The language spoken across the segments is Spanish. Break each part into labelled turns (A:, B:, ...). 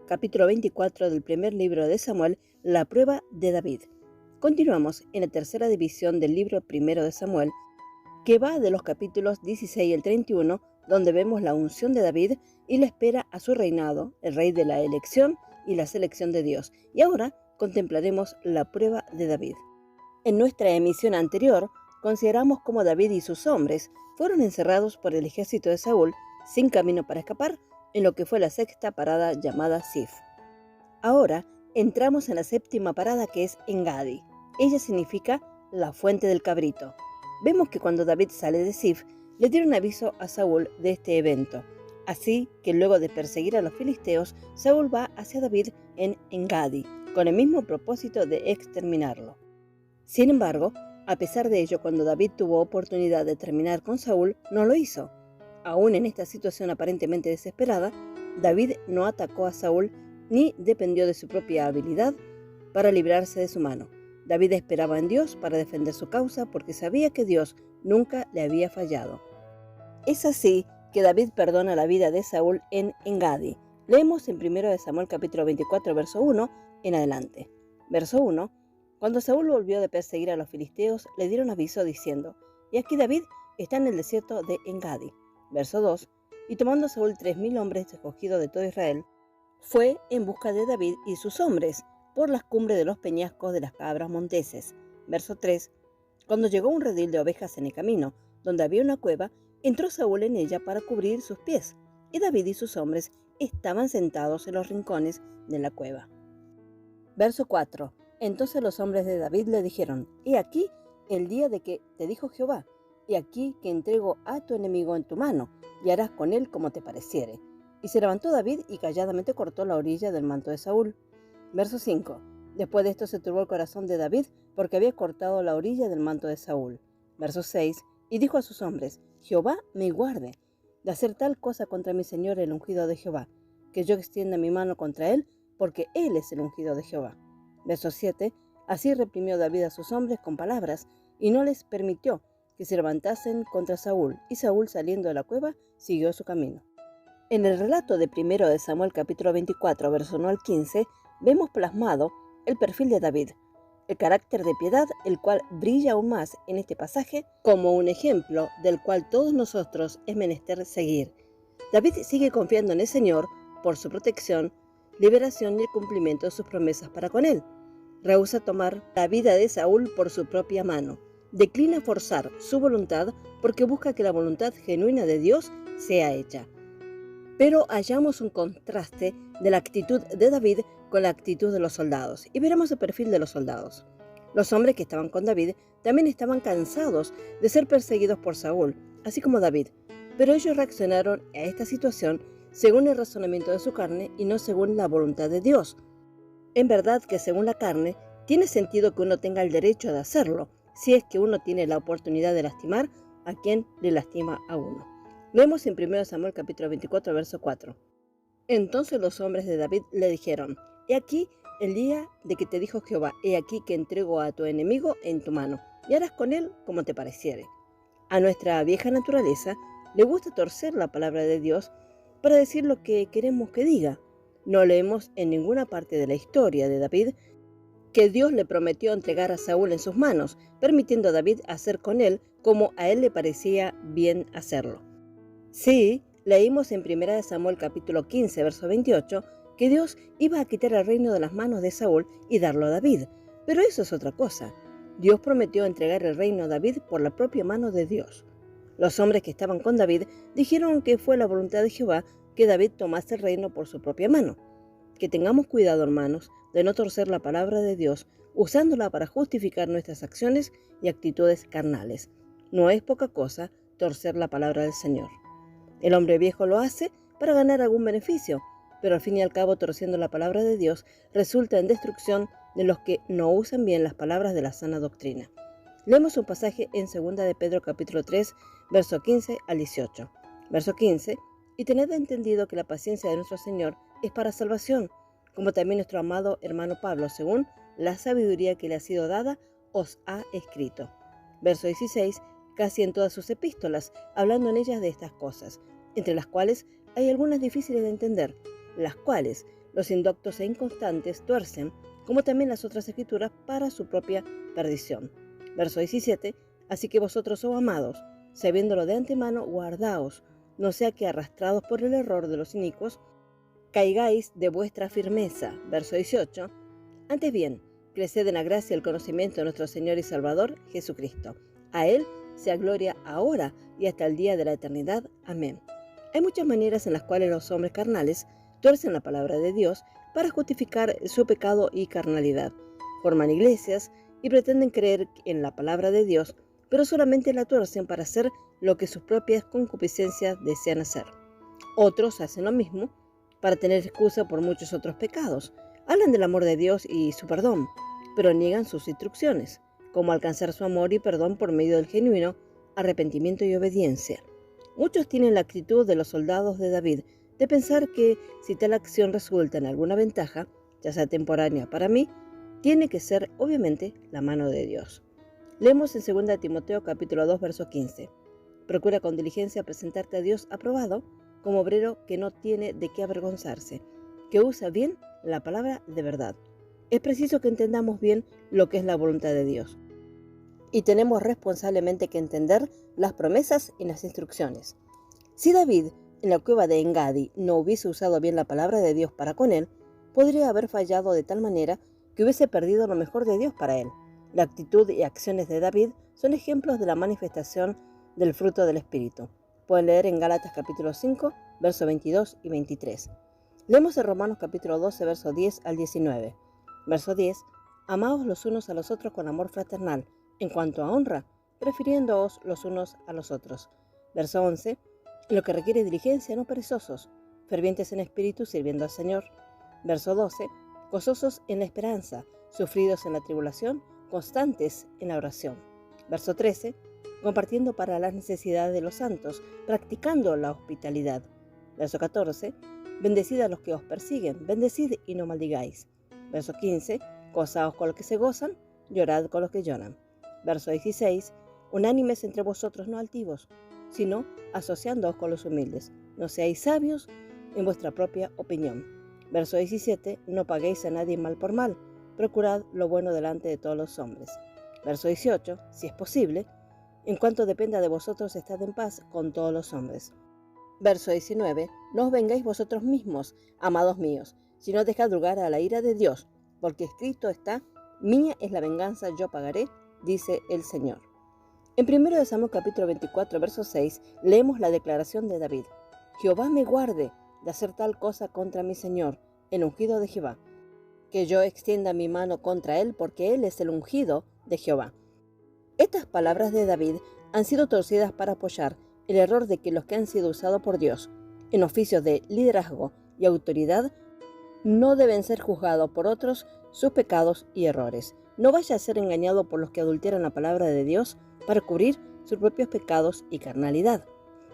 A: capítulo 24 del primer libro de Samuel, la prueba de David. Continuamos en la tercera división del libro primero de Samuel, que va de los capítulos 16 al 31, donde vemos la unción de David y la espera a su reinado, el rey de la elección y la selección de Dios. Y ahora contemplaremos la prueba de David. En nuestra emisión anterior, consideramos cómo David y sus hombres fueron encerrados por el ejército de Saúl, sin camino para escapar, en lo que fue la sexta parada llamada Zif. Ahora entramos en la séptima parada, que es Engadi. Ella significa la fuente del cabrito. Vemos que cuando David sale de Zif, le dieron aviso a Saúl de este evento. Así que luego de perseguir a los filisteos, Saúl va hacia David en Engadi, con el mismo propósito de exterminarlo. Sin embargo, a pesar de ello, cuando David tuvo oportunidad de terminar con Saúl, no lo hizo. Aún en esta situación aparentemente desesperada, David no atacó a Saúl ni dependió de su propia habilidad para librarse de su mano. David esperaba en Dios para defender su causa porque sabía que Dios nunca le había fallado. Es así que David perdona la vida de Saúl en Engadi. Leemos en 1 Samuel capítulo 24, verso 1 en adelante. Verso 1. Cuando Saúl volvió de perseguir a los filisteos, le dieron aviso diciendo: «Y aquí David está en el desierto de Engadi». Verso 2. Y tomando Saúl 3,000 hombres escogidos de todo Israel, fue en busca de David y sus hombres por las cumbres de los peñascos de las cabras monteses. Verso 3. Cuando llegó un redil de ovejas en el camino, donde había una cueva, entró Saúl en ella para cubrir sus pies, y David y sus hombres estaban sentados en los rincones de la cueva. Verso 4. Entonces los hombres de David le dijeron: «He aquí el día de que te dijo Jehová, y aquí que entrego a tu enemigo en tu mano, y harás con él como te pareciere». Y se levantó David y calladamente cortó la orilla del manto de Saúl. Verso 5. Después de esto se turbó el corazón de David porque había cortado la orilla del manto de Saúl. Verso 6. Y dijo a sus hombres: «Jehová me guarde de hacer tal cosa contra mi señor el ungido de Jehová, que yo extienda mi mano contra él, porque él es el ungido de Jehová». Verso 7. Así reprimió David a sus hombres con palabras, y no les permitió que se levantasen contra Saúl, y Saúl, saliendo de la cueva, siguió su camino. En el relato de 1 de Samuel capítulo 24, verso 1 al 15, vemos plasmado el perfil de David, el carácter de piedad, el cual brilla aún más en este pasaje como un ejemplo del cual todos nosotros es menester seguir. David sigue confiando en el Señor por su protección, liberación y el cumplimiento de sus promesas para con él. Rehúsa tomar la vida de Saúl por su propia mano. Declina forzar su voluntad porque busca que la voluntad genuina de Dios sea hecha. Pero hallamos un contraste de la actitud de David con la actitud de los soldados, y veremos el perfil de los soldados. Los hombres que estaban con David también estaban cansados de ser perseguidos por Saúl, así como David, pero ellos reaccionaron a esta situación según el razonamiento de su carne y no según la voluntad de Dios. En verdad que según la carne, tiene sentido que uno tenga el derecho de hacerlo, si es que uno tiene la oportunidad de lastimar a quien le lastima a uno. Leemos en 1 Samuel capítulo 24, verso 4. Entonces los hombres de David le dijeron: «He aquí el día de que te dijo Jehová, he aquí que entrego a tu enemigo en tu mano, y harás con él como te pareciere». A nuestra vieja naturaleza le gusta torcer la palabra de Dios para decir lo que queremos que diga. No leemos en ninguna parte de la historia de David que Dios le prometió entregar a Saúl en sus manos, permitiendo a David hacer con él como a él le parecía bien hacerlo. Sí, leímos en 1 Samuel capítulo 15, verso 28, que Dios iba a quitar el reino de las manos de Saúl y darlo a David, pero eso es otra cosa. Dios prometió entregar el reino a David por la propia mano de Dios. Los hombres que estaban con David dijeron que fue la voluntad de Jehová que David tomase el reino por su propia mano. Que tengamos cuidado, hermanos, de no torcer la palabra de Dios usándola para justificar nuestras acciones y actitudes carnales. No es poca cosa torcer la palabra del Señor. El hombre viejo lo hace para ganar algún beneficio, pero al fin y al cabo, torciendo la palabra de Dios, resulta en destrucción de los que no usan bien las palabras de la sana doctrina. Leemos un pasaje en 2 de Pedro capítulo 3, verso 15 al 18. Verso 15. «Y tened entendido que la paciencia de nuestro Señor es para salvación, como también nuestro amado hermano Pablo, según la sabiduría que le ha sido dada, os ha escrito». Verso 16. «Casi en todas sus epístolas, hablando en ellas de estas cosas, entre las cuales hay algunas difíciles de entender, las cuales, Los indoctos e inconstantes tuercen, como también las otras escrituras, para su propia perdición. Verso 17. Así que vosotros, oh amados, sabiéndolo de antemano, guardaos, no sea que arrastrados por el error de los inicuos, caigáis de vuestra firmeza. Verso 18. Antes bien, creced en la gracia y el conocimiento de nuestro Señor y Salvador, Jesucristo. A Él sea gloria ahora y hasta el día de la eternidad. Amén. Hay muchas maneras en las cuales los hombres carnales tuercen la palabra de Dios para justificar su pecado y carnalidad. Forman iglesias y pretenden creer en la palabra de Dios, pero solamente la tuercen para hacer lo que sus propias concupiscencias desean hacer. Otros hacen lo mismo para tener excusa por muchos otros pecados. Hablan del amor de Dios y su perdón, pero niegan sus instrucciones, como alcanzar su amor y perdón por medio del genuino arrepentimiento y obediencia. Muchos tienen la actitud de los soldados de David, de pensar que si tal acción resulta en alguna ventaja, ya sea temporánea para mí, tiene que ser obviamente la mano de Dios. Leemos en 2 Timoteo capítulo 2, verso 15. Procura con diligencia presentarte a Dios aprobado, como obrero que no tiene de qué avergonzarse, que usa bien la palabra de verdad. Es preciso que entendamos bien lo que es la voluntad de Dios. Y tenemos responsablemente que entender las promesas y las instrucciones. Si David, en la cueva de Engadi, no hubiese usado bien la palabra de Dios para con él, podría haber fallado de tal manera que hubiese perdido lo mejor de Dios para él. La actitud y acciones de David son ejemplos de la manifestación del fruto del Espíritu. Pueden leer en Gálatas capítulo 5, versos 22 y 23. Leemos en Romanos capítulo 12, versos 10 al 19. Verso 10. Amaos los unos a los otros con amor fraternal, en cuanto a honra, prefiriéndoos los unos a los otros. Verso 11. Lo que requiere diligencia, no perezosos, fervientes en espíritu, sirviendo al Señor. Verso 12. Gozosos en la esperanza, sufridos en la tribulación, constantes en la oración. Verso 13. Compartiendo para las necesidades de los santos, practicando la hospitalidad. Verso 14. Bendecid a los que os persiguen, bendecid y no maldigáis. Verso 15. Gozaos con los que se gozan, llorad con los que lloran. Verso 16. Unánimes entre vosotros, no altivos, sino asociándoos con los humildes. No seáis sabios en vuestra propia opinión. Verso 17. No paguéis a nadie mal por mal, procurad lo bueno delante de todos los hombres. Verso 18. Si es posible, en cuanto dependa de vosotros, estad en paz con todos los hombres. Verso 19. No os vengáis vosotros mismos, amados míos, sino dejad lugar a la ira de Dios, porque escrito está: mía es la venganza, yo pagaré, dice el Señor. En 1 Samuel capítulo 24, verso 6, leemos la declaración de David: Jehová me guarde de hacer tal cosa contra mi Señor, el ungido de Jehová, que yo extienda mi mano contra él, porque él es el ungido de Jehová. Estas palabras de David han sido torcidas para apoyar el error de que los que han sido usados por Dios en oficios de liderazgo y autoridad no deben ser juzgados por otros sus pecados y errores. No vaya a ser engañado por los que adulteran la palabra de Dios para cubrir sus propios pecados y carnalidad.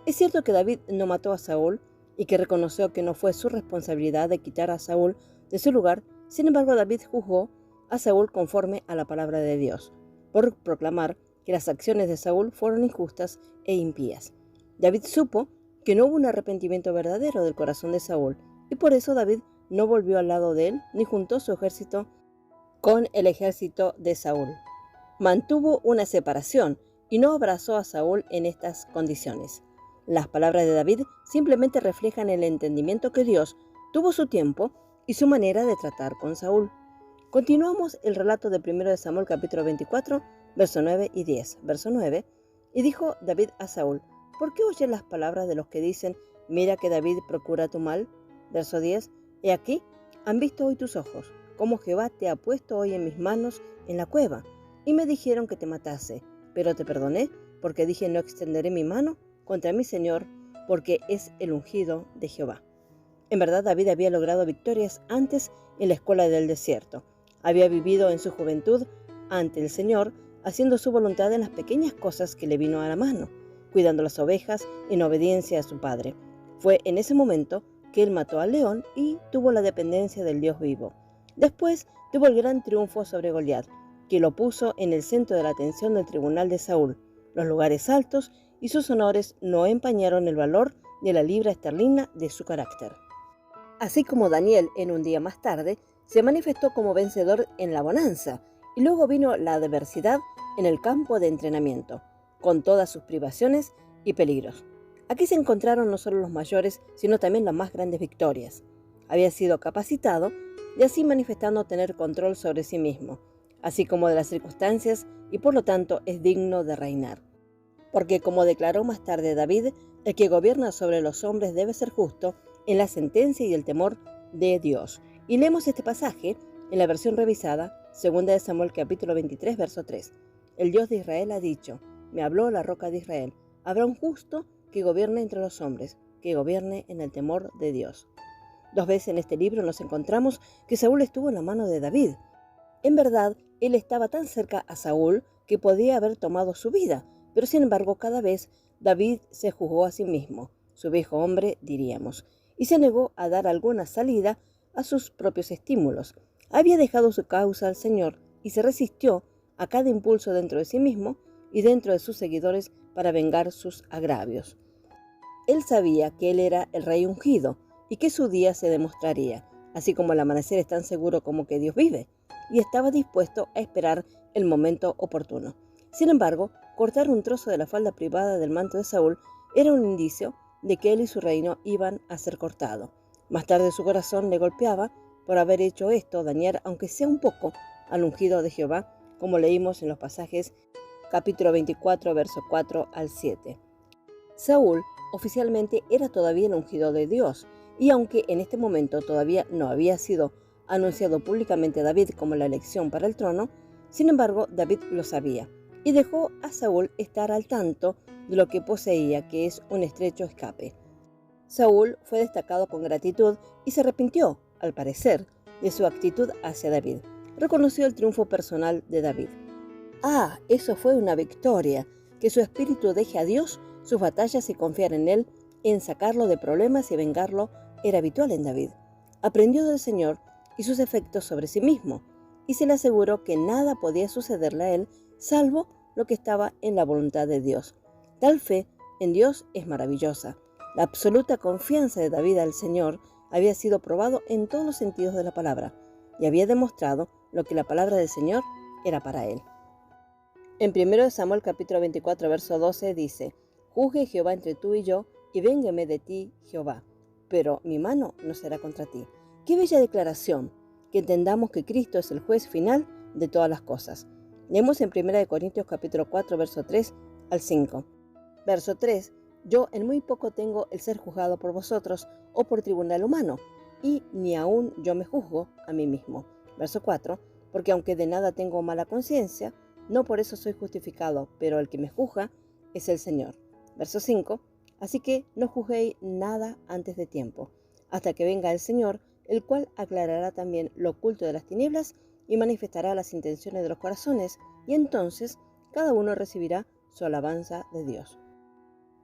A: Es cierto que David no mató a Saúl y que reconoció que no fue su responsabilidad de quitar a Saúl de su lugar. Sin embargo, David juzgó a Saúl conforme a la palabra de Dios, por proclamar que las acciones de Saúl fueron injustas e impías. David supo que no hubo un arrepentimiento verdadero del corazón de Saúl, y por eso David no volvió al lado de él ni juntó su ejército con el ejército de Saúl. Mantuvo una separación y no abrazó a Saúl en estas condiciones. Las palabras de David simplemente reflejan el entendimiento que Dios tuvo su tiempo y su manera de tratar con Saúl. Continuamos el relato de 1 Samuel capítulo 24, verso 9 y 10. Verso 9. Y dijo David a Saúl: ¿por qué oyes las palabras de los que dicen, mira que David procura tu mal? Verso 10. He aquí, han visto hoy tus ojos, cómo Jehová te ha puesto hoy en mis manos en la cueva, y me dijeron que te matase, pero te perdoné, porque dije, no extenderé mi mano contra mi Señor, porque es el ungido de Jehová. En verdad, David había logrado victorias antes en la escuela del desierto. Había vivido en su juventud ante el Señor, haciendo su voluntad en las pequeñas cosas que le vino a la mano, cuidando las ovejas en obediencia a su padre. Fue en ese momento que él mató al león y tuvo la dependencia del Dios vivo. Después tuvo el gran triunfo sobre Goliat, que lo puso en el centro de la atención del tribunal de Saúl. Los lugares altos y sus honores no empañaron el valor de la libra esterlina de su carácter. Así como Daniel en un día más tarde se manifestó como vencedor en la bonanza, y luego vino la adversidad en el campo de entrenamiento, con todas sus privaciones y peligros. Aquí se encontraron no solo los mayores, sino también las más grandes victorias. Había sido capacitado y así manifestando tener control sobre sí mismo, así como de las circunstancias, y por lo tanto es digno de reinar. Porque como declaró más tarde David, el que gobierna sobre los hombres debe ser justo en la sentencia y el temor de Dios. Y leemos este pasaje en la versión revisada, 2 de Samuel capítulo 23, verso 3. El Dios de Israel ha dicho, me habló la roca de Israel, habrá un justo que gobierne entre los hombres, que gobierne en el temor de Dios. 2 veces en este libro nos encontramos que Saúl estuvo en la mano de David. En verdad, él estaba tan cerca a Saúl que podía haber tomado su vida, pero sin embargo cada vez David se juzgó a sí mismo, su viejo hombre diríamos, y se negó a dar alguna salida a sus propios estímulos. Había dejado su causa al Señor y se resistió a cada impulso dentro de sí mismo y dentro de sus seguidores para vengar sus agravios. Él sabía que él era el rey ungido y que su día se demostraría, así como el amanecer es tan seguro como que Dios vive, y estaba dispuesto a esperar el momento oportuno. Sin embargo, cortar un trozo de la falda privada del manto de Saúl era un indicio de que él y su reino iban a ser cortados. Más tarde su corazón le golpeaba por haber hecho esto, dañar aunque sea un poco al ungido de Jehová, como leímos en los pasajes capítulo 24, verso 4 al 7. Saúl oficialmente era todavía el ungido de Dios, y aunque en este momento todavía no había sido anunciado públicamente a David como la elección para el trono, sin embargo David lo sabía, y dejó a Saúl estar al tanto de lo que poseía, que es un estrecho escape. Saúl fue destacado con gratitud y se arrepintió, al parecer, de su actitud hacia David. Reconoció el triunfo personal de David. Eso fue una victoria, que su espíritu deje a Dios sus batallas y confiar en Él, en sacarlo de problemas y vengarlo, era habitual en David. Aprendió del Señor y sus efectos sobre sí mismo, y se le aseguró que nada podía sucederle a él, salvo lo que estaba en la voluntad de Dios. Tal fe en Dios es maravillosa. La absoluta confianza de David al Señor había sido probado en todos los sentidos de la palabra, y había demostrado lo que la palabra del Señor era para él. En 1 Samuel capítulo 24, verso 12 dice, juzgue Jehová entre tú y yo, y véngame de ti, Jehová, pero mi mano no será contra ti. ¡Qué bella declaración! Que entendamos que Cristo es el juez final de todas las cosas. Leemos en 1 Corintios capítulo 4, verso 3 al 5. Verso 3, yo en muy poco tengo el ser juzgado por vosotros o por tribunal humano, y ni aún yo me juzgo a mí mismo. Verso 4, porque aunque de nada tengo mala conciencia, no por eso soy justificado, pero el que me juzga es el Señor. Verso 5, así que no juzguéis nada antes de tiempo, hasta que venga el Señor, el cual aclarará también lo oculto de las tinieblas y manifestará las intenciones de los corazones, y entonces cada uno recibirá su alabanza de Dios.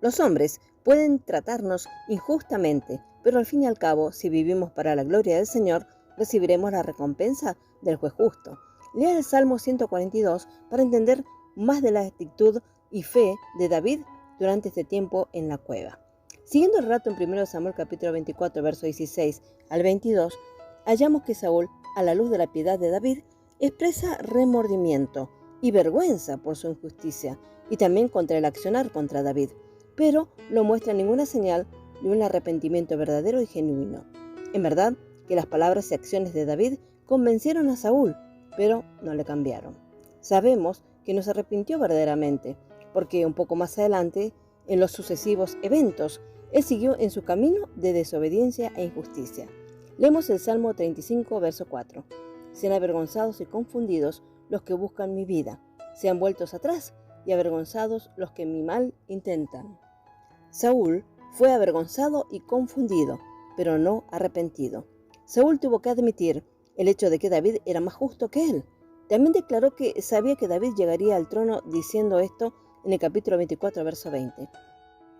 A: Los hombres pueden tratarnos injustamente, pero al fin y al cabo, si vivimos para la gloria del Señor, recibiremos la recompensa del juez justo. Lea el Salmo 142 para entender más de la actitud y fe de David durante este tiempo en la cueva. Siguiendo el relato en 1 Samuel capítulo 24, verso 16 al 22, hallamos que Saúl, a la luz de la piedad de David, expresa remordimiento y vergüenza por su injusticia y también contra el accionar contra David, pero no muestra ninguna señal de un arrepentimiento verdadero y genuino. En verdad que las palabras y acciones de David convencieron a Saúl, pero no le cambiaron. Sabemos que no se arrepintió verdaderamente, porque un poco más adelante, en los sucesivos eventos, él siguió en su camino de desobediencia e injusticia. Leemos el Salmo 35, verso 4. Sean avergonzados y confundidos los que buscan mi vida, sean vueltos atrás y avergonzados los que mi mal intentan. Saúl fue avergonzado y confundido, pero no arrepentido. Saúl tuvo que admitir el hecho de que David era más justo que él. También declaró que sabía que David llegaría al trono diciendo esto en el capítulo 24, verso 20.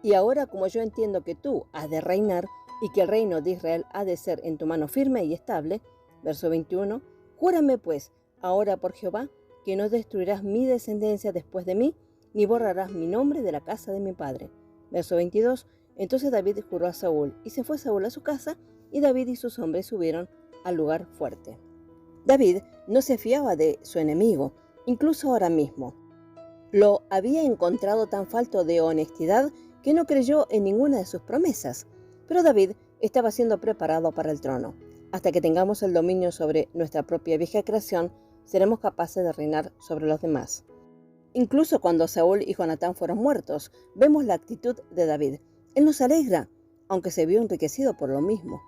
A: Y ahora, como yo entiendo que tú has de reinar y que el reino de Israel ha de ser en tu mano firme y estable, verso 21, júrame pues ahora por Jehová que no destruirás mi descendencia después de mí, ni borrarás mi nombre de la casa de mi padre. Verso 22, entonces David juró a Saúl, y se fue Saúl a su casa, y David y sus hombres subieron al lugar fuerte. David no se fiaba de su enemigo, incluso ahora mismo. Lo había encontrado tan falto de honestidad que no creyó en ninguna de sus promesas. Pero David estaba siendo preparado para el trono. Hasta que tengamos el dominio sobre nuestra propia vieja creación, seremos capaces de reinar sobre los demás. Incluso cuando Saúl y Jonatán fueron muertos, vemos la actitud de David. Él nos alegra, aunque se vio enriquecido por lo mismo.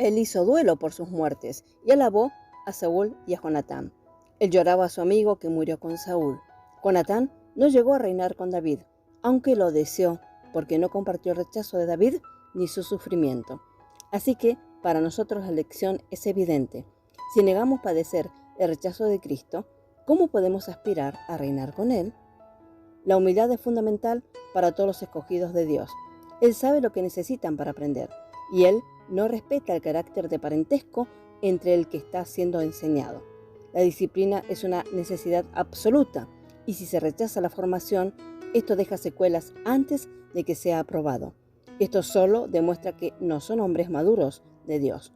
A: Él hizo duelo por sus muertes y alabó a Saúl y a Jonatán. Él lloraba a su amigo que murió con Saúl. Jonatán no llegó a reinar con David, aunque lo deseó, porque no compartió el rechazo de David ni su sufrimiento. Así que, para nosotros la lección es evidente. Si negamos padecer el rechazo de Cristo, ¿cómo podemos aspirar a reinar con Él? La humildad es fundamental para todos los escogidos de Dios. Él sabe lo que necesitan para aprender, y Él no respeta el carácter de parentesco entre el que está siendo enseñado. La disciplina es una necesidad absoluta, y si se rechaza la formación, esto deja secuelas antes de que sea aprobado. Esto solo demuestra que no son hombres maduros de Dios.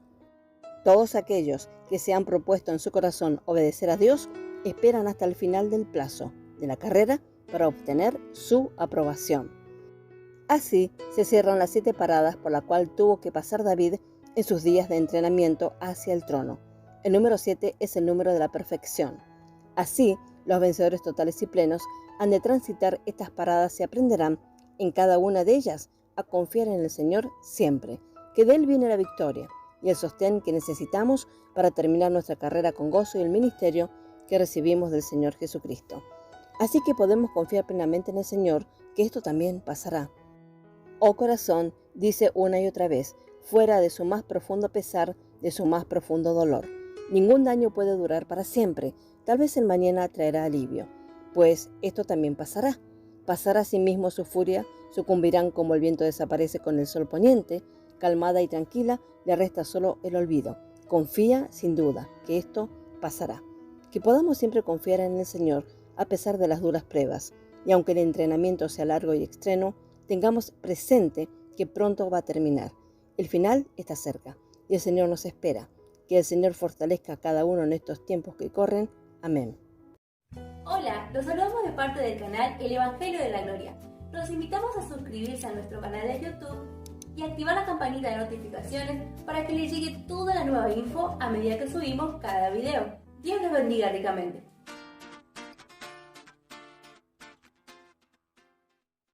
A: Todos aquellos que se han propuesto en su corazón obedecer a Dios esperan hasta el final del plazo de la carrera para obtener su aprobación. Así se cierran las 7 paradas por las cuales tuvo que pasar David en sus días de entrenamiento hacia el trono. El número 7 es el número de la perfección. Así, los vencedores totales y plenos han de transitar estas paradas y aprenderán en cada una de ellas a confiar en el Señor siempre, que de Él viene la victoria y el sostén que necesitamos para terminar nuestra carrera con gozo y el ministerio que recibimos del Señor Jesucristo. Así que podemos confiar plenamente en el Señor, que esto también pasará. Oh corazón, dice una y otra vez, fuera de su más profundo pesar, de su más profundo dolor. Ningún daño puede durar para siempre, tal vez el mañana traerá alivio, pues esto también pasará. Pasará asimismo su furia, sucumbirán como el viento desaparece con el sol poniente, calmada y tranquila, le resta solo el olvido. Confía sin duda que esto pasará. Que podamos siempre confiar en el Señor a pesar de las duras pruebas, y aunque el entrenamiento sea largo y extremo, tengamos presente que pronto va a terminar. El final está cerca y el Señor nos espera. Que el Señor fortalezca a cada uno en estos tiempos que corren. Amén.
B: Hola, los saludamos de parte del canal El Evangelio de la Gloria. Los invitamos a suscribirse a nuestro canal de YouTube y activar la campanita de notificaciones para que les llegue toda la nueva info a medida que subimos cada video. Dios les bendiga ricamente.